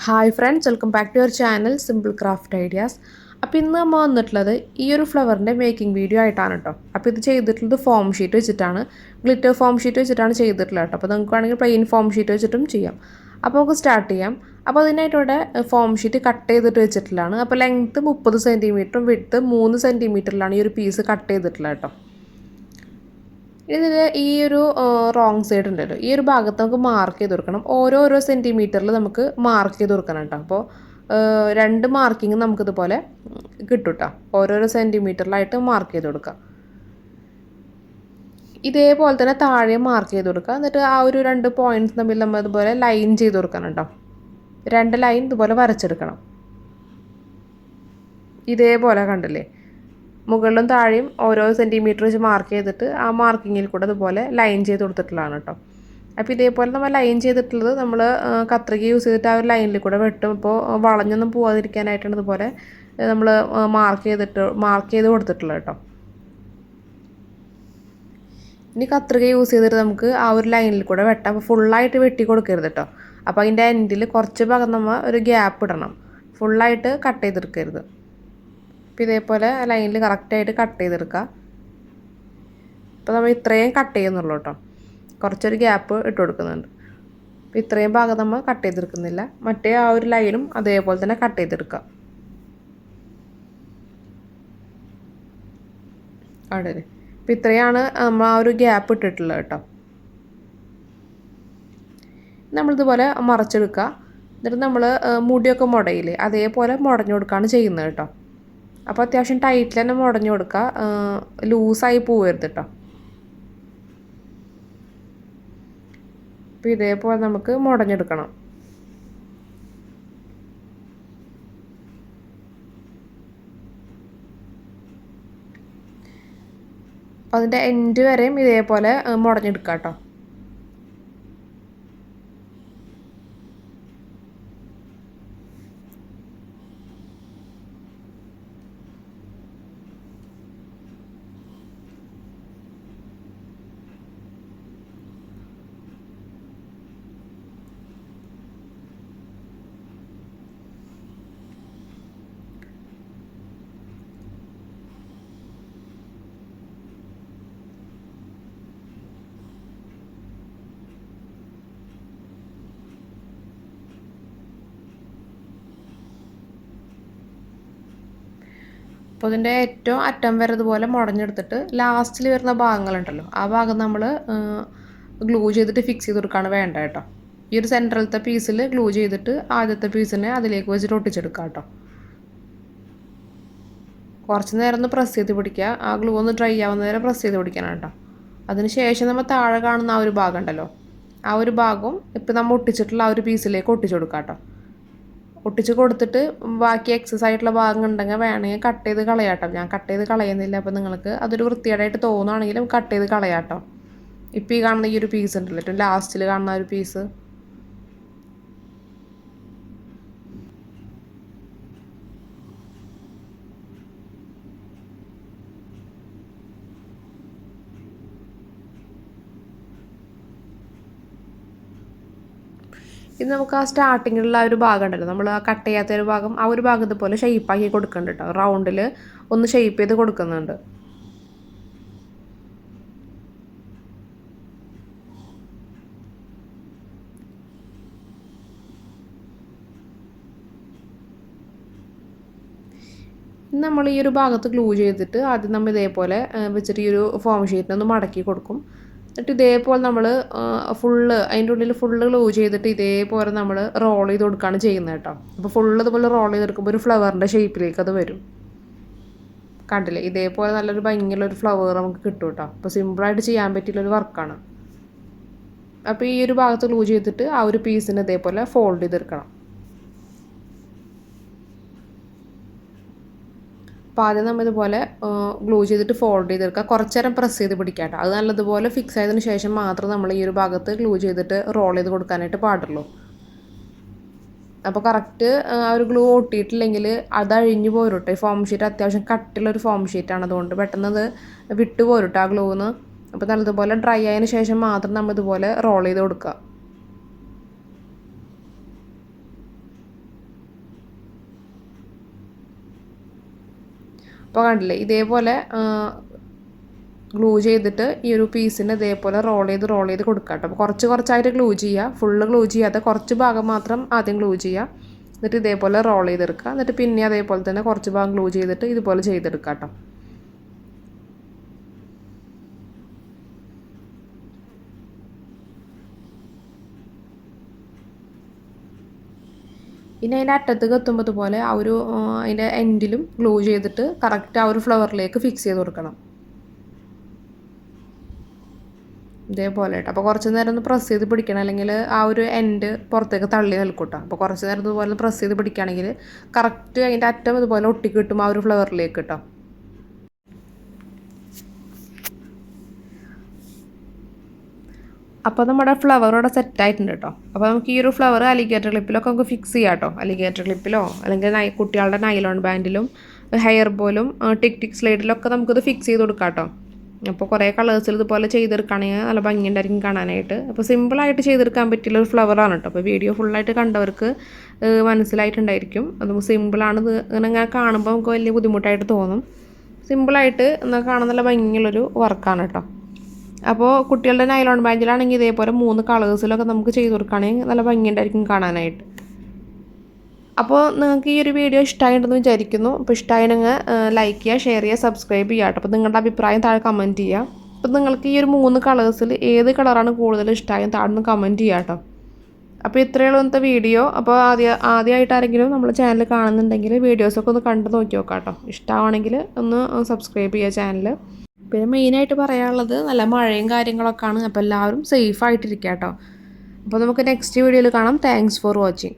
Hi friends, welcome back to your channel simple craft ideas. അപ്പോൾ ഇന്ന് നമ്മൾ വന്നിട്ടുള്ളത് ഈ ഒരു ഫ്ലവറിൻ്റെ മേക്കിംഗ് വീഡിയോ ആയിട്ടാണ് കേട്ടോ. അപ്പോൾ ഇത് ചെയ്തിട്ടുള്ളത് ഫോം ഷീറ്റ് വെച്ചിട്ടാണ്, ഗ്ലിറ്റർ ഫോം ഷീറ്റ് വെച്ചിട്ടാണ് ചെയ്തിട്ടുള്ളത് കേട്ടോ. അപ്പോൾ നിങ്ങൾക്ക് വേണമെങ്കിൽ പ്ലെയിൻ ഫോം ഷീറ്റ് വെച്ചിട്ടും ചെയ്യാം. അപ്പോൾ നമുക്ക് സ്റ്റാർട്ട് ചെയ്യാം. അപ്പോൾ അതിനായിട്ട് ഇവിടെ ഫോം ഷീറ്റ് കട്ട് ചെയ്തിട്ട് വെച്ചിട്ടുള്ളതാണ്. അപ്പോൾ ലെങ്ത്ത് 30 സെൻറ്റിമീറ്ററും വിഡ്ത്ത് 3 സെൻറ്റിമീറ്ററിലാണ് ഈ ഒരു പീസ് കട്ട് ചെയ്തിട്ടുള്ളത് കേട്ടോ. ഇതിൽ ഈ ഒരു റോങ് സൈഡ് ഉണ്ടല്ലോ, ഈ ഒരു ഭാഗത്ത് നമുക്ക് മാർക്ക് ചെയ്ത് കൊടുക്കണം. ഓരോ സെൻറ്റിമീറ്ററിൽ നമുക്ക് മാർക്ക് ചെയ്ത് കൊടുക്കണം കേട്ടോ. അപ്പോൾ 2 മാർക്കിങ് നമുക്കിതുപോലെ കിട്ടും കേട്ടോ. ഓരോരോ സെൻറ്റിമീറ്ററിലായിട്ട് മാർക്ക് ചെയ്ത് കൊടുക്കാം. ഇതേപോലെ തന്നെ താഴെ മാർക്ക് ചെയ്ത് കൊടുക്കുക. എന്നിട്ട് ആ ഒരു 2 പോയിൻറ്റ്സ് തമ്മിൽ നമ്മൾ ഇതുപോലെ ലൈൻ ചെയ്ത് കൊടുക്കണം കേട്ടോ. 2 ലൈൻ ഇതുപോലെ വരച്ചെടുക്കണം. ഇതേപോലെ കണ്ടില്ലേ, മുകളിലും താഴെയും ഓരോ സെൻറ്റിമീറ്റർ വെച്ച് മാർക്ക് ചെയ്തിട്ട് ആ മാർക്കിങ്ങിൽ കൂടെ അതുപോലെ ലൈൻ ചെയ്ത് കൊടുത്തിട്ടുള്ളതാണ് കേട്ടോ. അപ്പോൾ ഇതേപോലെ നമ്മൾ ലൈൻ ചെയ്തിട്ടുള്ളത് നമ്മൾ കത്രിക യൂസ് ചെയ്തിട്ട് ആ ഒരു ലൈനിൽ കൂടെ വെട്ടും. ഇപ്പോൾ വളഞ്ഞൊന്നും പോവാതിരിക്കാനായിട്ടാണ് ഇതുപോലെ നമ്മൾ മാർക്ക് ചെയ്ത് കൊടുത്തിട്ടുള്ളത് കേട്ടോ. ഇനി കത്രിക യൂസ് ചെയ്തിട്ട് നമുക്ക് ആ ഒരു ലൈനിൽ കൂടെ വെട്ടാം. അപ്പോൾ ഫുള്ളായിട്ട് വെട്ടി കൊടുക്കരുത് കേട്ടോ. അപ്പോൾ അതിൻ്റെ എൻഡിൽ കുറച്ച് ഭാഗം നമ്മൾ ഒരു ഗ്യാപ്പ് ഇടണം. ഫുള്ളായിട്ട് കട്ട് ചെയ്തെടുക്കരുത്. അപ്പോൾ ഇതേപോലെ ലൈനിൽ കറക്റ്റായിട്ട് കട്ട് ചെയ്തെടുക്കുക. അപ്പോൾ നമ്മൾ ഇത്രയും കട്ട് ചെയ്യുന്നുള്ളൂ കേട്ടോ. കുറച്ചൊരു ഗ്യാപ്പ് ഇട്ട് കൊടുക്കുന്നുണ്ട്. അപ്പോൾ ഇത്രയും ഭാഗം നമ്മൾ കട്ട് ചെയ്തെടുക്കുന്നില്ല. മറ്റേ ആ ഒരു ലൈനും അതേപോലെ തന്നെ കട്ട് ചെയ്തെടുക്കുക. അവിടെ അപ്പോൾ ഇത്രയാണ് നമ്മൾ ആ ഒരു ഗ്യാപ്പ് ഇട്ടിട്ടുള്ളത് കേട്ടോ. നമ്മളിതുപോലെ മറച്ചെടുക്കുക. എന്നിട്ട് നമ്മൾ മുടിയൊക്കെ മുടയില്ലേ, അതേപോലെ മുടഞ്ഞു കൊടുക്കുകയാണ് ചെയ്യുന്നത് കേട്ടോ. അപ്പോൾ അത്യാവശ്യം ടൈറ്റിൽ തന്നെ മുടഞ്ഞു കൊടുക്കുക, ലൂസായി പോവരുത് കേട്ടോ. അപ്പോൾ ഇതേപോലെ നമുക്ക് മുടഞ്ഞെടുക്കണം. അപ്പോൾ അതിൻ്റെ എൻഡ് വരെയും ഇതേപോലെ മുടഞ്ഞെടുക്കുക കേട്ടോ. അപ്പോൾ ഇതിൻ്റെ ഏറ്റവും അറ്റം വരെ ഇതുപോലെ മുടഞ്ഞെടുത്തിട്ട് ലാസ്റ്റിൽ വരുന്ന ഭാഗങ്ങളുണ്ടല്ലോ, ആ ഭാഗം നമ്മൾ ഗ്ലൂ ചെയ്തിട്ട് ഫിക്സ് ചെയ്ത് കൊടുക്കുകയാണ് വേണ്ട കേട്ടോ. ഈ ഒരു സെൻട്രലത്തെ പീസിൽ ഗ്ലൂ ചെയ്തിട്ട് ആദ്യത്തെ പീസിനെ അതിലേക്ക് വെച്ചിട്ട് ഒട്ടിച്ചെടുക്കുക കേട്ടോ. കുറച്ച് നേരം ഒന്ന് പ്രസ് ചെയ്ത് പിടിക്കുക. ആ ഗ്ലൂ ഒന്ന് ഡ്രൈ ആവുന്ന നേരം പ്രസ് ചെയ്ത് പിടിക്കണം കേട്ടോ. അതിന് ശേഷം നമ്മൾ താഴെ കാണുന്ന ആ ഒരു ഭാഗം ഉണ്ടല്ലോ, ആ ഒരു ഭാഗവും ഇപ്പോൾ നമ്മൾ ഒട്ടിച്ചിട്ടുള്ള ആ ഒരു പീസിലേക്ക് ഒട്ടിച്ചു കൊടുക്കുക കേട്ടോ. ഒട്ടിച്ച് കൊടുത്തിട്ട് ബാക്കി എക്സസ് ആയിട്ടുള്ള ഭാഗം ഉണ്ടെങ്കിൽ വേണമെങ്കിൽ കട്ട് ചെയ്ത് കളയാട്ടോ. ഞാൻ കട്ട് ചെയ്ത് കളയുന്നില്ല. അപ്പോൾ നിങ്ങൾക്ക് അതൊരു വൃത്തികേടായിട്ട് തോന്നുകയാണെങ്കിലും കട്ട് ചെയ്ത് കളയാട്ടോ. ഇപ്പോൾ ഈ കാണുന്ന ഈ ഒരു പീസ് ഉണ്ടല്ലോ, ഏറ്റവും ലാസ്റ്റിൽ കാണുന്ന ഒരു പീസ്, ഇത് നമുക്ക് ആ സ്റ്റാർട്ടിങ്ങിലുള്ള ആ ഒരു ഭാഗം ഉണ്ടല്ലോ, നമ്മൾ ആ കട്ട് ചെയ്യാത്ത ഒരു ഭാഗം, ആ ഒരു ഭാഗം ഇതുപോലെ ഷെയ്പ്പാക്കി കൊടുക്കുന്നുണ്ട് കേട്ടോ. റൗണ്ടിൽ ഒന്ന് ഷെയ്പ്പ് ചെയ്ത് കൊടുക്കുന്നുണ്ട്. നമ്മൾ ഈ ഒരു ഭാഗത്ത് ഗ്ലൂ ചെയ്തിട്ട് ആദ്യം നമ്മൾ ഇതേപോലെ വെച്ചിട്ട് ഈ ഒരു ഫോം ഷീറ്റിനൊന്ന് മടക്കി കൊടുക്കും. എന്നിട്ട് ഇതേപോലെ നമ്മൾ അതിൻ്റെ ഉള്ളിൽ ഫുള്ള് ഗ്ലൂ ചെയ്തിട്ട് ഇതേപോലെ നമ്മൾ റോൾ ചെയ്ത് കൊടുക്കുകയാണ് ചെയ്യുന്നത് കേട്ടോ. അപ്പോൾ ഫുള്ള് ഇതുപോലെ റോൾ ചെയ്തെടുക്കുമ്പോൾ ഒരു ഫ്ലവറിൻ്റെ ഷേപ്പിലേക്ക് അത് വരും. കണ്ടില്ലേ, ഇതേപോലെ നല്ലൊരു ഭംഗിയുള്ളൊരു ഫ്ലവർ നമുക്ക് കിട്ടും കേട്ടോ. അപ്പോൾ സിമ്പിളായിട്ട് ചെയ്യാൻ പറ്റിയുള്ളൊരു വർക്കാണ്. അപ്പോൾ ഈ ഒരു ഭാഗത്ത് ഗ്ലൂ ചെയ്തിട്ട് ആ ഒരു പീസിന് ഇതേപോലെ ഫോൾഡ് ചെയ്തെടുക്കണം. അപ്പോൾ ആദ്യം നമ്മൾ ഇതുപോലെ ഗ്ലൂ ചെയ്തിട്ട് ഫോൾഡ് ചെയ്തെടുക്കുക. കുറച്ച് നേരം പ്രസ് ചെയ്ത് പിടിക്കുക കേട്ടോ. അത് നല്ലതുപോലെ ഫിക്സ് ആയതിനു ശേഷം മാത്രം നമ്മൾ ഈ ഒരു ഭാഗത്ത് ഗ്ലൂ ചെയ്തിട്ട് റോൾ ചെയ്ത് കൊടുക്കാനായിട്ട് പാടുള്ളൂ. അപ്പോൾ കറക്റ്റ് ആ ഒരു ഗ്ലൂ ഒട്ടിയിട്ടില്ലെങ്കിൽ അത് അഴിഞ്ഞു പോരും കേട്ടോ. ഈ ഫോം ഷീറ്റ് അത്യാവശ്യം കട്ടിയുള്ളൊരു ഫോം ഷീറ്റാണ്, അതുകൊണ്ട് പെട്ടെന്ന് അത് വിട്ടു പോരും കേട്ടോ ആ ഗ്ലൂന്ന്. അപ്പോൾ നല്ലതുപോലെ ഡ്രൈ ആയതിന് ശേഷം മാത്രം നമ്മൾ ഇതുപോലെ റോൾ ചെയ്ത് കൊടുക്കുക. അപ്പോൾ കണ്ടില്ലേ ഇതേപോലെ ഗ്ലൂ ചെയ്തിട്ട് ഈ ഒരു പീസിന് ഇതേപോലെ റോൾ ചെയ്ത് കൊടുക്കുക കേട്ടോ. അപ്പോൾ കുറച്ചായിട്ട് ഗ്ലൂ ചെയ്യുക, ഫുള്ള് ഗ്ലൂ ചെയ്യാതെ കുറച്ച് ഭാഗം മാത്രം ആദ്യം ഗ്ലൂ ചെയ്യുക. എന്നിട്ട് ഇതേപോലെ റോൾ ചെയ്തെടുക്കുക. എന്നിട്ട് പിന്നെ അതേപോലെ തന്നെ കുറച്ച് ഭാഗം ഗ്ലൂ ചെയ്തിട്ട് ഇതുപോലെ ചെയ്തെടുക്കുക കേട്ടോ. ഇനി അതിൻ്റെ അറ്റത്തേക്ക് എത്തുമ്പോൾ ഇതുപോലെ ആ ഒരു അതിൻ്റെ എൻഡിലും ഗ്ലൂ ചെയ്തിട്ട് കറക്റ്റ് ആ ഒരു ഫ്ലവറിലേക്ക് ഫിക്സ് ചെയ്ത് കൊടുക്കണം. ഇതേപോലെ കേട്ടോ. അപ്പോൾ കുറച്ച് നേരം ഒന്ന് പ്രസ് ചെയ്ത് പിടിക്കണം, അല്ലെങ്കിൽ ആ ഒരു എൻഡ് പുറത്തേക്ക് തള്ളി നിൽക്കും കേട്ടോ. അപ്പോൾ കുറച്ച് നേരം ഇതുപോലെ പ്രസ് ചെയ്ത് പിടിക്കുകയാണെങ്കിൽ കറക്റ്റ് അതിൻ്റെ അറ്റം ഇതുപോലെ ഒട്ടി കിട്ടും ആ ഒരു ഫ്ലവറിലേക്ക് കേട്ടോ. അപ്പോൾ നമ്മുടെ ഫ്ലവർ ഇവിടെ സെറ്റായിട്ടുണ്ട് കേട്ടോ. അപ്പോൾ നമുക്ക് ഈ ഒരു ഫ്ലവർ അലിഗേറ്റർ ക്ലിപ്പിലൊക്കെ നമുക്ക് ഫിക്സ് ചെയ്യാം കേട്ടോ. അലിഗേറ്റർ ക്ലിപ്പിലോ അല്ലെങ്കിൽ കുട്ടികളുടെ നൈലോൺ ബാൻഡിലും ഹെയർ ബോലും ടിക് സ്ലൈഡിലൊക്കെ നമുക്കിത് ഫിക്സ് ചെയ്ത് കൊടുക്കാം കേട്ടോ. അപ്പോൾ കുറേ കളേഴ്സിൽ ഇതുപോലെ ചെയ്തെടുക്കുകയാണെങ്കിൽ നല്ല ഭംഗിയുണ്ടായിരിക്കും കാണാനായിട്ട്. അപ്പോൾ സിമ്പിളായിട്ട് ചെയ്തെടുക്കാൻ പറ്റിയുള്ളൊരു ഫ്ലവറാണ് കേട്ടോ. അപ്പോൾ വീഡിയോ ഫുള്ളായിട്ട് കണ്ടവർക്ക് മനസ്സിലായിട്ടുണ്ടായിരിക്കും. അത് സിമ്പിളാണ്. ഇത് ഇങ്ങനെ കാണുമ്പോൾ നമുക്ക് വലിയ ബുദ്ധിമുട്ടായിട്ട് തോന്നും. സിമ്പിളായിട്ട് എന്നാൽ കാണാൻ നല്ല ഭംഗിയുള്ളൊരു വർക്കാണ് കേട്ടോ. അപ്പോൾ കുട്ടികളുടെ നൈലോൺ ബാൻഡിലാണെങ്കിൽ ഇതേപോലെ 3 കളേഴ്സിലൊക്കെ നമുക്ക് ചെയ്ത് കൊടുക്കുകയാണെങ്കിൽ നല്ല ഭംഗിയുണ്ടായിരിക്കും കാണാനായിട്ട്. അപ്പോൾ നിങ്ങൾക്ക് ഈ ഒരു വീഡിയോ ഇഷ്ടമായിട്ടുണ്ടെന്ന് വിചാരിക്കുന്നു. അപ്പോൾ ഇഷ്ടമായിരുന്നെങ്കിൽ ലൈക്ക് ചെയ്യുക, ഷെയർ ചെയ്യുക, സബ്സ്ക്രൈബ് ചെയ്യുക കേട്ടോ. അപ്പോൾ നിങ്ങളുടെ അഭിപ്രായം താഴെ കമൻറ്റ് ചെയ്യുക. അപ്പോൾ നിങ്ങൾക്ക് ഈ ഒരു 3 കളേഴ്സിൽ ഏത് കളറാണ് കൂടുതൽ ഇഷ്ടമായും താഴെ നിന്ന് കമൻറ്റ് ചെയ്യുക കേട്ടോ. അപ്പോൾ ഇത്രയുള്ള ഇന്നത്തെ വീഡിയോ. അപ്പോൾ ആദ്യമായിട്ട് ആരെങ്കിലും നമ്മൾ ചാനൽ കാണുന്നുണ്ടെങ്കിൽ വീഡിയോസൊക്കെ ഒന്ന് കണ്ട് നോക്കി നോക്കാം കേട്ടോ. ഇഷ്ടമാണെങ്കിൽ ഒന്ന് സബ്സ്ക്രൈബ് ചെയ്യുക ചാനൽ. പിന്നെ മെയിനായിട്ട് പറയാനുള്ളത് നല്ല മഴയും കാര്യങ്ങളൊക്കെയാണ്. അപ്പോൾ എല്ലാവരും സേഫായിട്ടിരിക്കുക കേട്ടോ. അപ്പോൾ നമുക്ക് നെക്സ്റ്റ് വീഡിയോയിൽ കാണാം. Thanks for watching.